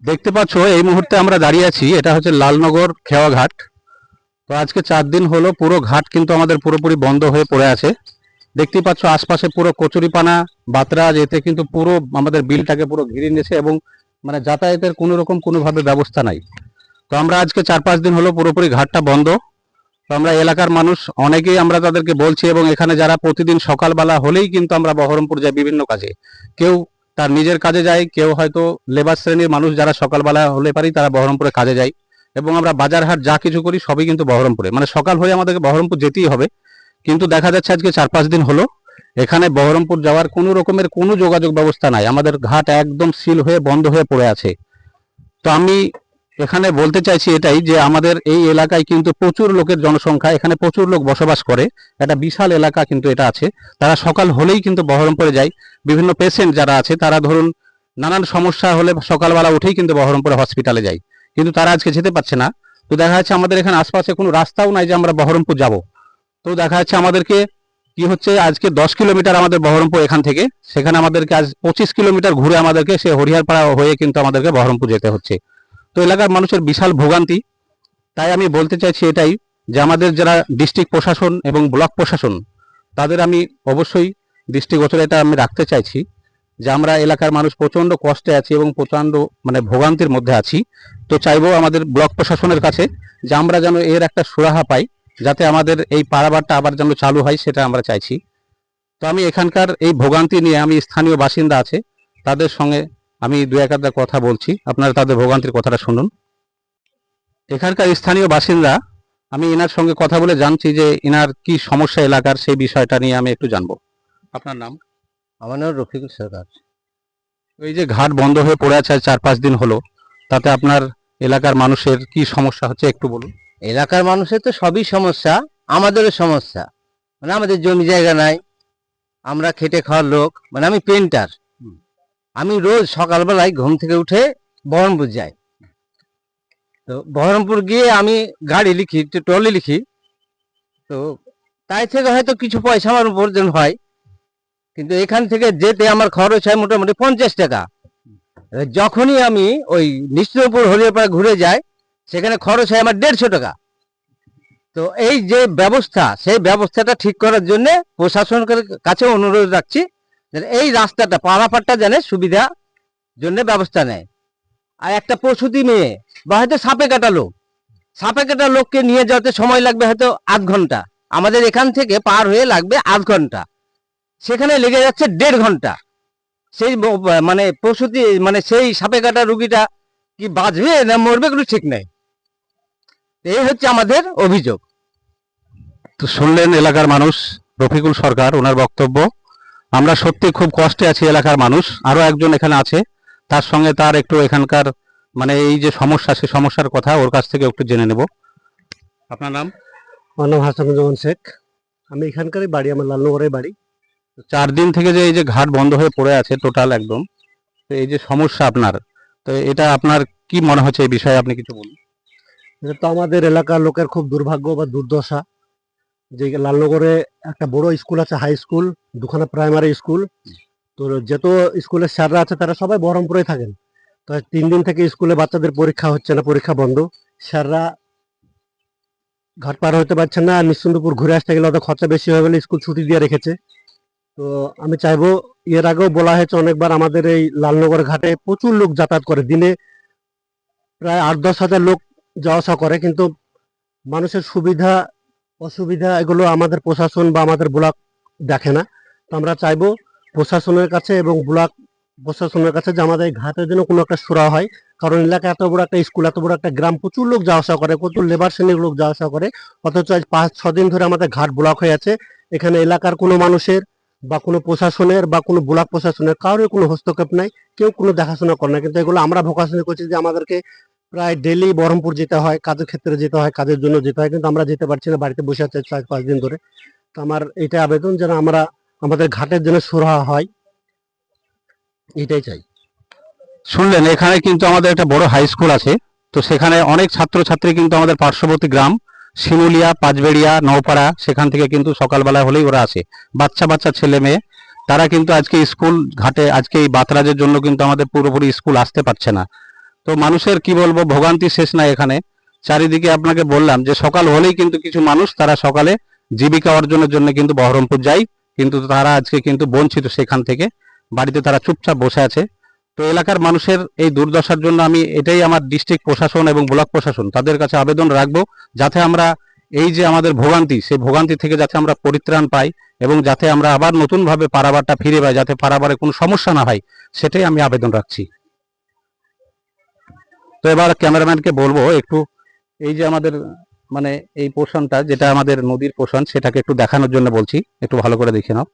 দেখতে পাচ্ছ এই মুহূর্তে আমরা দাঁড়িয়ে আছি, এটা হচ্ছে লালনগর খেওয়াঘাট। তো আজকে 4 দিন হলো পুরো ঘাট কিন্তু আমাদের পুরোপুরি বন্ধ হয়ে পড়ে আছে। দেখতেই পাচ্ছ আশপাশে পুরো কচুরিপানা বাতরাজ, এতে কিন্তু পুরো আমাদের বিলটাকে পুরো ঘিরে নিয়েছে এবং মানে যাতায়াতের কোনো রকম কোনোভাবে ব্যবস্থা নাই। তো আমরা আজকে 4-5 দিন হলো পুরোপুরি ঘাটটা বন্ধ। তো আমরা এলাকার মানুষ অনেকেই আমরা তাদেরকে বলছি, এবং এখানে যারা প্রতিদিন সকালবেলা হলেই কিন্তু আমরা বহরমপুর যাই বিভিন্ন কাজে, কেউ তার নিজের কাজে যায়, কেউ হয়তো লেবার শ্রেণীর মানুষ যারা সকালবেলা হলে পারি তারা বহরমপুরে কাজে যায়, এবং আমরা বাজার হাট যা কিছু করি সবই কিন্তু বহরমপুরে, মানে সকাল হয়ে আমাদেরকে বহরমপুর যেতেই হবে। কিন্তু দেখা যাচ্ছে আজকে 4-5 দিন হলো এখানে বহরমপুর যাওয়ার কোনো রকমের কোনো যোগাযোগ ব্যবস্থা নাই, আমাদের ঘাট একদম সিল হয়ে বন্ধ হয়ে পড়ে আছে। তো আমি এখানে বলতে চাইছি এটাই যে আমাদের এই এলাকায় কিন্তু প্রচুর লোকের জনসংখ্যা, এখানে প্রচুর লোক বসবাস করে, একটা বিশাল এলাকা কিন্তু এটা আছে। তারা সকাল হলেই কিন্তু বহরমপুরে যায়। বিভিন্ন পেশেন্ট যারা আছে তারা ধরুন নানান সমস্যা হলে সকালবেলা উঠেই কিন্তু বহরমপুরে হসপিটালে যায়, কিন্তু তারা আজকে যেতে পারছে না। তো দেখা যাচ্ছে আমাদের এখানে আশপাশে কোনো রাস্তাও নাই যে আমরা বহরমপুর যাব। তো দেখা যাচ্ছে আমাদেরকে কি হচ্ছে, আজকে 10 কিলোমিটার আমাদের বহরমপুর এখান থেকে, সেখানে আমাদেরকে আজ 25 কিলোমিটার ঘুরে আমাদেরকে সে হরিহরপাড়া হয়ে কিন্তু আমাদেরকে বহরমপুর যেতে হচ্ছে। তো এলাকার মানুষের বিশাল ভোগান্তি। তাই আমি বলতে চাইছি এটাই যে আমাদের যারা ডিস্ট্রিক্ট প্রশাসন এবং ব্লক প্রশাসন, তাদের আমি অবশ্যই দৃষ্টিগোচর এটা আমি রাখতে চাইছি যে আমরা এলাকার মানুষ প্রচন্ড কষ্টে আছি এবং প্রচন্ড মানে ভোগান্তির মধ্যে আছি। তো চাইবো আমাদের ব্লক প্রশাসনের কাছে যে আমরা যেন এর একটা সুরাহা পাই, যাতে আমাদের এই পারাবারটা আবার যেন চালু হয়, সেটা আমরা চাইছি। তো আমি এখানকার এই ভোগান্তি নিয়ে আমি স্থানীয় বাসিন্দা আছে তাদের সঙ্গে আমি দু এক আধটা কথা বলছি, আপনারা তাদের ভোগান্তির কথাটা শুনুন। এখানকার স্থানীয় বাসিন্দা, আমি এনার সঙ্গে কথা বলে জানছি যে এনার কি সমস্যা এলাকার, সেই বিষয়টা নিয়ে আমি একটু জানবো। আপনার নাম? আমার নাম রফিকুল সরকার। এই যে ঘাট বন্ধ হয়ে পড়ে আছে আজ 4-5 দিন হলো, তাতে আপনার এলাকার মানুষের কি সমস্যা হচ্ছে একটু বলুন। এলাকার মানুষের তো সবই সমস্যা, আমাদেরও সমস্যা। মানে আমাদের জমি জায়গা নাই, আমরা খেটে খাওয়ার লোক, মানে আমি পেন্টার। আমি রোজ সকালবেলায় ঘুম থেকে উঠে বহরমপুর যাই। তো বহরমপুর গিয়ে আমি গাড়ি লিখি, ট্রলি লিখি। তো তাই থেকে হয়তো কিছু পয়সা আমার উপার্জন হয়, কিন্তু এখান থেকে যেতে আমার খরচ হয় মোটামুটি 50 টাকা। যখনই আমি ওই নিশ্চিন্তপুর হরিয়ারপাড়া ঘুরে যাই, সেখানে খরচ হয় আমার 150 টাকা। তো এই যে ব্যবস্থা, সেই ব্যবস্থাটা ঠিক করার জন্য প্রশাসনের কাছে অনুরোধ রাখছি যে এই রাস্তাটা পারাপারটা যেন সুবিধা জন্য ব্যবস্থা নেয়। আর একটা প্রসূতি মেয়ে বা হয়তো সাপে কাটা লোককে নিয়ে যাওয়াতে সময় লাগবে হয়তো আধ ঘন্টা, আমাদের এখান থেকে পার হয়ে লাগবে আধ ঘন্টা, সেখানে লেগে যাচ্ছে 1.5 ঘন্টা। সেই মানে প্রসূতি মানে সেই সাপে কাটা রুগীটা কি বাঁচবে না মরবে কোনো ঠিক নেই। এই হচ্ছে আমাদের অভিযোগ। তো শুনলেন এলাকার মানুষ রফিকুল সরকার, ওনার বক্তব্য। আমরা সত্যি খুব কষ্টে আছি এলাকার মানুষ। আরো একজন এখানে আছে, তার সঙ্গে তার একটু এখানকার মানে এই যে সমস্যা, সে সমস্যার কথা ওর কাছ থেকে একটু জেনে নেব। আপনার নাম? আমার নাম হাসানুজ্জামান শেখ। আমি এখানকারই বাড়ি, আমার লালনগরের বাড়ি। 4 দিন থেকে যে এই যে ঘাট বন্ধ হয়ে পড়ে আছে টোটাল একদম, তো এই যে সমস্যা আপনার, তো এটা আপনার কি মনে হচ্ছে এই বিষয়ে আপনি কিছু বলুন। এটা তো আমাদের এলাকার লোকের খুব দুর্ভাগ্য বা দুর্দশা যে লালনগরে একটা বড় স্কুল আছে, হাই স্কুল, দুখানা প্রাইমারি স্কুল। তো যত স্কুলের স্যাররা আছে তারা সবাই বহরমপুরে থাকেন। তো 3 দিন থেকে স্কুলে বাচ্চাদের পরীক্ষা হচ্ছে না, পরীক্ষা বন্ধ। স্যাররা ঘাট পার হতে পারছেন না, আর নিশ্চিন্তপুর ঘুরে আসতে গেলে ওদের খরচা বেশি হয়ে গেলে স্কুল ছুটি দিয়ে রেখেছে। তো আমি চাইবো, এর আগেও বলা হয়েছে অনেকবার, আমাদের এই লালনগর ঘাটে প্রচুর লোক যাতায়াত করে, দিনে প্রায় 8-10 হাজার লোক যাওয়া আসা করে, কিন্তু মানুষের সুবিধা অসুবিধা এগুলো আমাদের প্রশাসন বা আমাদের ব্লক দেখে না। তো আমরা চাইবো প্রশাসনের কাছে এবং ব্লক প্রশাসনের কাছে যে আমাদের এই ঘাটের জন্য কোনো একটা সুরাহা হয়। কারণ এলাকা এত বড় একটা স্কুল, এত বড় একটা গ্রাম, প্রচুর লোক যাওয়া আসা করে, প্রচুর লেবার শ্রেণীর লোক যাওয়া আসা করে, অথচ আজ 5-6 দিন ধরে আমাদের ঘাট ব্লক হয়ে আছে। এখানে এলাকার কোনো মানুষের বা কোনো প্রশাসনের বা কোনো ব্লক প্রশাসনের কারোর কোনো হস্তক্ষেপ নাই, কেউ কোনো দেখাশোনা করে না। কিন্তু এগুলো আমরা ভোকাশনা করছি যে আমাদেরকে প্রায় ডেলি বহরমপুর যেতে হয়, কাজের ক্ষেত্রে যেতে হয়, কাজের জন্য যেতে হয়, কিন্তু আমরা যেতে পারছি না, বাড়িতে বসে আছে 4-5 দিন ধরে। তো আমার এটা আবেদন যেন আমরা আমাদের ঘাটের জন্য সুরাহা হয়, এটাই চাই। শুনলেন এখানে কিন্তু আমাদের একটা বড় হাই স্কুল আছে, তো সেখানে অনেক ছাত্রছাত্রী কিন্তু আমাদের পার্শ্ববর্তী গ্রাম শিমুলিয়া, পাঁচবেড়িয়া, নওপাড়া, সেখান থেকে কিন্তু সকালবেলা হলেই ওরা আসে, বাচ্চা বাচ্চা ছেলে মেয়ে। তারা কিন্তু আজকে স্কুল ঘাটে আজকে এই বাতরাজের জন্য কিন্তু আমাদের পুরোপুরি স্কুল আসতে পারছে না। তো মানুষের কি বলবো, ভোগান্তি শেষ নাই এখানে। চারিদিকে আপনাকে বললাম যে সকাল হলেই কিন্তু কিছু মানুষ তারা সকালে জীবিকা অর্জনের জন্য কিন্তু বহরমপুর যায়, কিন্তু তারা আজকে কিন্তু বঞ্চিত সেখান থেকে, বাড়িতে তারা চুপচাপ বসে আছে। তো এলাকার মানুষের এই দুর্দশার জন্য আমি এটাই আমার ডিস্ট্রিক্ট প্রশাসন এবং ব্লক প্রশাসন তাদের কাছে আবেদন রাখবো, যাতে আমরা এই যে আমাদের ভোগান্তি, সেই ভোগান্তি থেকে যাতে আমরা পরিত্রাণ পাই এবং যাতে আমরা আবার নতুন ভাবে পারাবারটা ফিরে পাই, যাতে পারাবারে কোনো সমস্যা না হয়, সেটাই আমি আবেদন রাখছি। তো এবার ক্যামেরাম্যানকে বলবো একটু এই যে আমাদের মানে এই পোর্শনটা যেটা আমাদের নদীর পোর্শন, সেটাকে একটু দেখানোর জন্য বলছি, একটু ভালো করে দেখে নাও।